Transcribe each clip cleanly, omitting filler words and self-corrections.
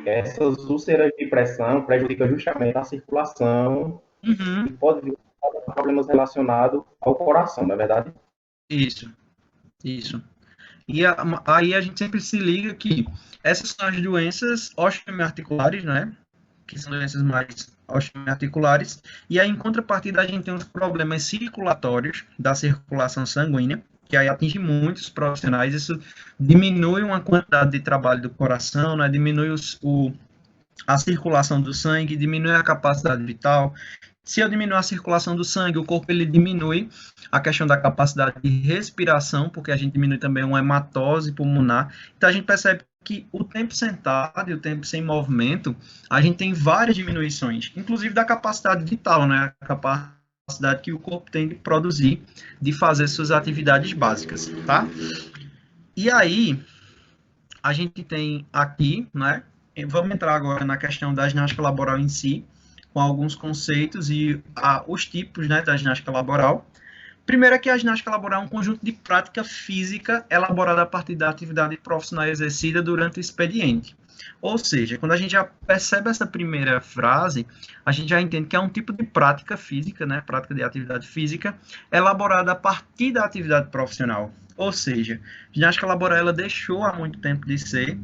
essas úlceras de pressão prejudicam justamente a circulação e Uhum, pode vir a problemas relacionados ao coração, não é verdade? isso, isso. Aí a gente sempre se liga que essas são as doenças osteoarticulares, né? Que são doenças mais osteoarticulares. E aí, em contrapartida, a gente tem os problemas circulatórios da circulação sanguínea, que aí atinge muitos profissionais. Isso diminui uma quantidade de trabalho do coração, né? Diminui a circulação do sangue, diminui a capacidade vital. Se eu diminuir a circulação do sangue, o corpo ele diminui a questão da capacidade de respiração, porque a gente diminui também uma hematose pulmonar. Então a gente percebe que o tempo sentado e o tempo sem movimento, a gente tem várias diminuições, inclusive da capacidade vital, né? A capacidade que o corpo tem de produzir, de fazer suas atividades básicas, tá? E aí, a gente tem aqui, né? Vamos entrar agora na questão da ginástica laboral em si, com alguns conceitos e os tipos, né, da ginástica laboral. Primeiro é que a ginástica laboral é um conjunto de prática física elaborada a partir da atividade profissional exercida durante o expediente. Ou seja, quando a gente já percebe essa primeira frase, a gente já entende que é um tipo de prática física, né, prática de atividade física, elaborada a partir da atividade profissional. Ou seja, ginástica laboral ela deixou há muito tempo de ser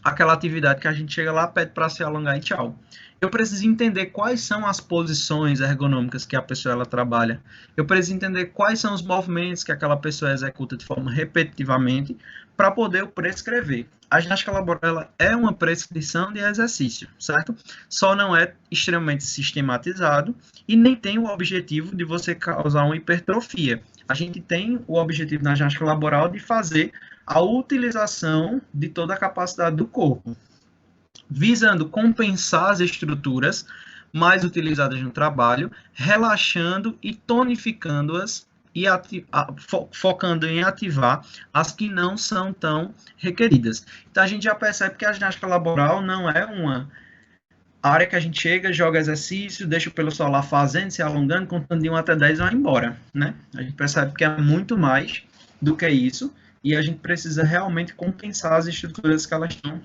aquela atividade que a gente chega lá, pede para se alongar e tchau. Eu preciso entender quais são as posições ergonômicas que a pessoa ela trabalha. Eu preciso entender quais são os movimentos que aquela pessoa executa de forma repetitivamente para poder eu prescrever. A ginástica laboral é uma prescrição de exercício, certo? Só não é extremamente sistematizado e nem tem o objetivo de você causar uma hipertrofia. A gente tem o objetivo na ginástica laboral de fazer a utilização de toda a capacidade do corpo, visando compensar as estruturas mais utilizadas no trabalho, relaxando e tonificando-as e focando em ativar as que não são tão requeridas. Então a gente já percebe que a ginástica laboral não é uma área que a gente chega, joga exercício, deixa o pelo solar fazendo, se alongando, contando de 1 até 10 e vai embora, né? A gente percebe que é muito mais do que isso e a gente precisa realmente compensar as estruturas que elas estão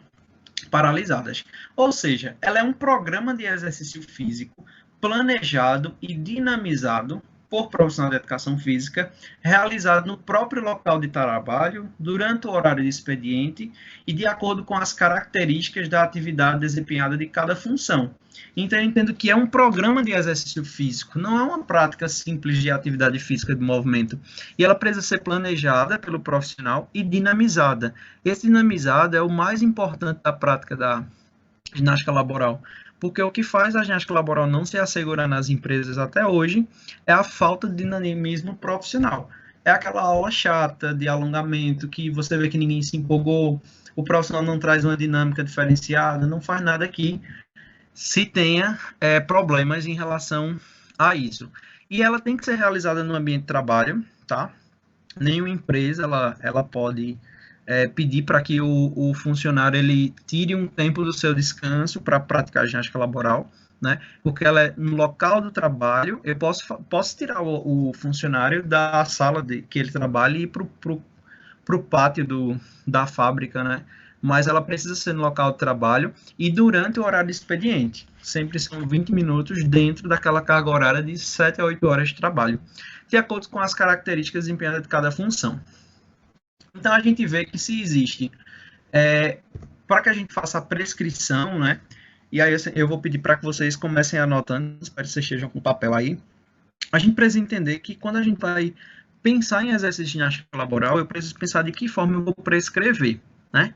paralisadas. Ou seja, ela é um programa de exercício físico planejado e dinamizado por profissional de educação física, realizado no próprio local de trabalho, durante o horário de expediente e de acordo com as características da atividade desempenhada de cada função. Então, eu entendo que é um programa de exercício físico, não é uma prática simples de atividade física de movimento. E ela precisa ser planejada pelo profissional e dinamizada. Esse dinamizado é o mais importante da prática da ginástica laboral, porque o que faz a ginástica laboral não se assegurar nas empresas até hoje é a falta de dinamismo profissional. É aquela aula chata de alongamento que você vê que ninguém se empolgou, o profissional não traz uma dinâmica diferenciada, não faz nada que se tenha problemas em relação a isso. E ela tem que ser realizada no ambiente de trabalho, tá? Nenhuma empresa ela pode pedir para que o funcionário ele tire um tempo do seu descanso para praticar ginástica laboral, né? Porque ela é no local do trabalho. Eu posso tirar o funcionário da sala que ele trabalha e ir para o pátio da fábrica, né? Mas ela precisa ser no local de trabalho e durante o horário de expediente. Sempre são 20 minutos dentro daquela carga horária de 7 a 8 horas de trabalho, de acordo com as características desempenhadas de cada função. Então a gente vê que se existe, para que a gente faça a prescrição, né? E aí eu vou pedir para que vocês comecem anotando, espero que vocês estejam com papel aí. A gente precisa entender que quando a gente vai pensar em exercício de ginástica laboral, eu preciso pensar de que forma eu vou prescrever, né?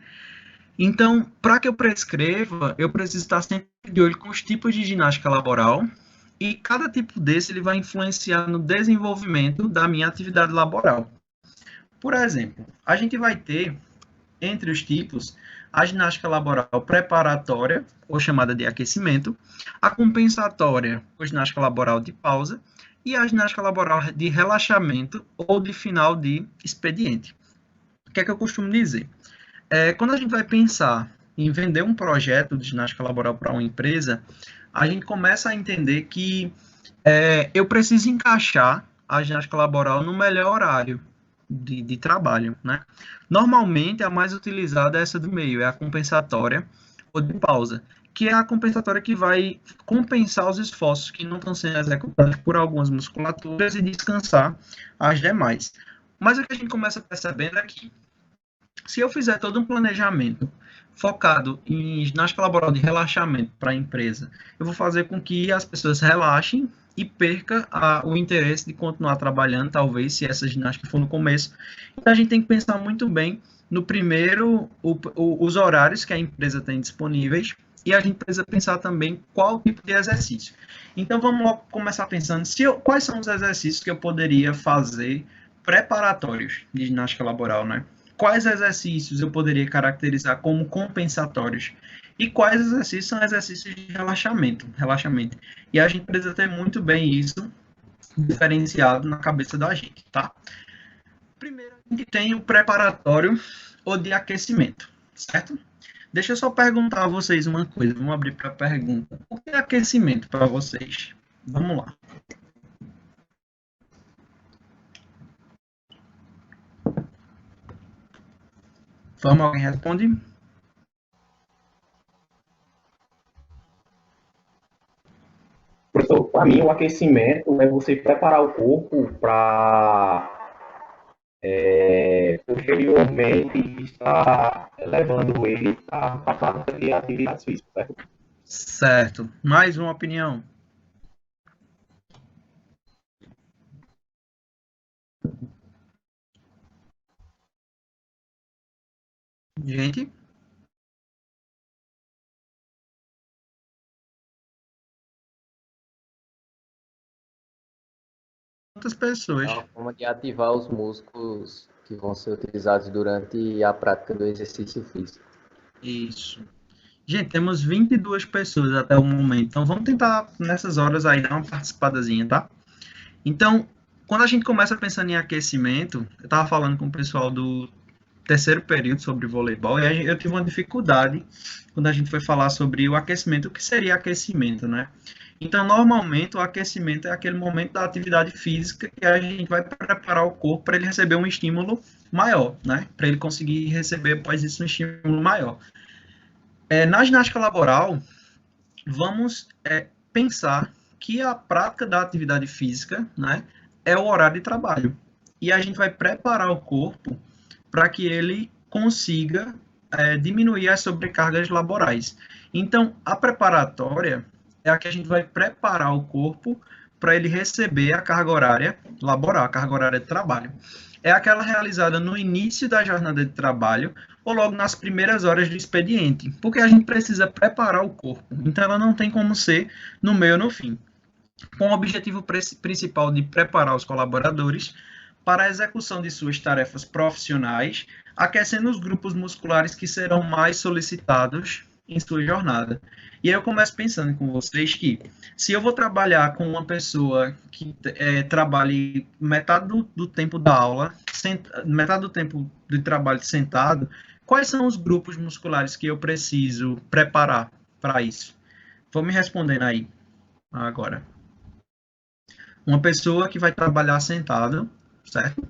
Então, para que eu prescreva, eu preciso estar sempre de olho com os tipos de ginástica laboral e cada tipo desse ele vai influenciar no desenvolvimento da minha atividade laboral. Por exemplo, a gente vai ter entre os tipos a ginástica laboral preparatória, ou chamada de aquecimento, a compensatória, ou ginástica laboral de pausa, e a ginástica laboral de relaxamento ou de final de expediente. O que é que eu costumo dizer? Quando a gente vai pensar em vender um projeto de ginástica laboral para uma empresa, a gente começa a entender que eu preciso encaixar a ginástica laboral no melhor horário de trabalho, né? Normalmente, a mais utilizada é essa do meio, é a compensatória, ou de pausa, que é a compensatória que vai compensar os esforços que não estão sendo executados por algumas musculaturas e descansar as demais. Mas o que a gente começa percebendo é que, se eu fizer todo um planejamento focado em ginástica laboral de relaxamento para a empresa, eu vou fazer com que as pessoas relaxem e perca o interesse de continuar trabalhando, talvez, se essa ginástica for no começo. Então, a gente tem que pensar muito bem no primeiro, os horários que a empresa tem disponíveis, e a gente precisa pensar também qual tipo de exercício. Então, vamos começar pensando quais são os exercícios que eu poderia fazer preparatórios de ginástica laboral, né? Quais exercícios eu poderia caracterizar como compensatórios? E quais exercícios são exercícios de relaxamento? E a gente precisa ter muito bem isso diferenciado na cabeça da gente, tá? Primeiro, a gente tem o preparatório ou de aquecimento, certo? Deixa eu só perguntar a vocês uma coisa. Vamos abrir para a pergunta. O que é aquecimento para vocês? Vamos lá. Vamos, alguém responde? Professor, para mim, o aquecimento é você preparar o corpo para posteriormente estar levando ele a passar de atividades físicas, certo? Certo. Mais uma opinião? Gente? Quantas É pessoas? uma forma de ativar os músculos que vão ser utilizados durante a prática do exercício físico. Isso. Gente, temos 22 pessoas até o momento. Então, vamos tentar, nessas horas aí, dar uma participadazinha, tá? Então, quando a gente começa pensando em aquecimento, eu estava falando com o pessoal do terceiro período sobre voleibol, e eu tive uma dificuldade quando a gente foi falar sobre o aquecimento, o que seria aquecimento, né? Então, normalmente, o aquecimento é aquele momento da atividade física que a gente vai preparar o corpo para ele receber um estímulo maior, né? Para ele conseguir receber, após isso, um estímulo maior. Na ginástica laboral, vamos pensar que a prática da atividade física, né, é o horário de trabalho. E a gente vai preparar o corpo para que ele consiga diminuir as sobrecargas laborais. Então, a preparatória é a que a gente vai preparar o corpo para ele receber a carga horária laboral, a carga horária de trabalho. É aquela realizada no início da jornada de trabalho ou logo nas primeiras horas do expediente, porque a gente precisa preparar o corpo. Então, ela não tem como ser no meio ou no fim, com o objetivo principal de preparar os colaboradores para a execução de suas tarefas profissionais, aquecendo os grupos musculares que serão mais solicitados em sua jornada. E aí eu começo pensando com vocês que, se eu vou trabalhar com uma pessoa que trabalhe metade do tempo da aula, metade do tempo de trabalho sentado, quais são os grupos musculares que eu preciso preparar para isso? Vou me respondendo aí agora. Uma pessoa que vai trabalhar sentado, certo?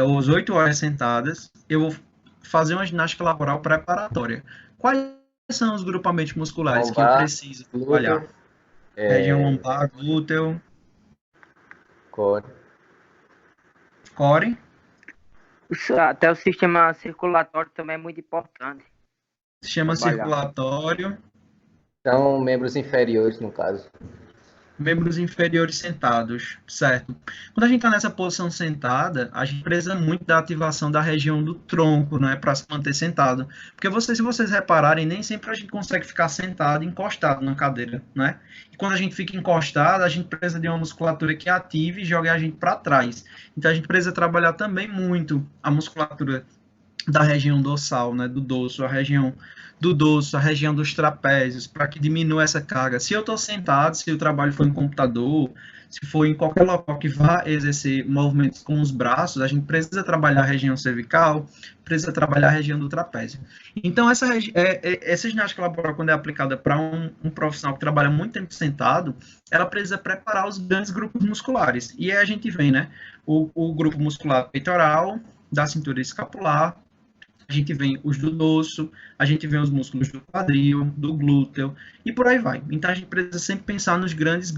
Os 8 horas sentadas, eu vou fazer uma ginástica laboral preparatória. Quais são os grupamentos musculares que eu preciso trabalhar? Glúteo, Região lombar, glúteo, core. core, Até o sistema circulatório também é muito importante. sistema circulatório, São membros inferiores, no caso. membros inferiores sentados, certo? Quando a gente está nessa posição sentada, a gente precisa muito da ativação da região do tronco, né, para se manter sentado. Porque se vocês repararem, nem sempre a gente consegue ficar sentado, encostado na cadeira, né? E quando a gente fica encostado, a gente precisa de uma musculatura que ative e jogue a gente para trás. Então a gente precisa trabalhar também muito a musculatura da região dorsal, né, do dorso, a região do dorso, a região dos trapézios, para que diminua essa carga. Se eu estou sentado, se o trabalho for em computador, se for em qualquer local que vá exercer movimentos com os braços, a gente precisa trabalhar a região cervical, precisa trabalhar a região do trapézio. Então, essa ginástica laboral, quando é aplicada para um profissional que trabalha muito tempo sentado, ela precisa preparar os grandes grupos musculares. E aí a gente vem, né, o grupo muscular peitoral, da cintura escapular, a gente vê os do dorso, a gente vê os músculos do quadril, do glúteo, e por aí vai. Então, a gente precisa sempre pensar nos grandes grupos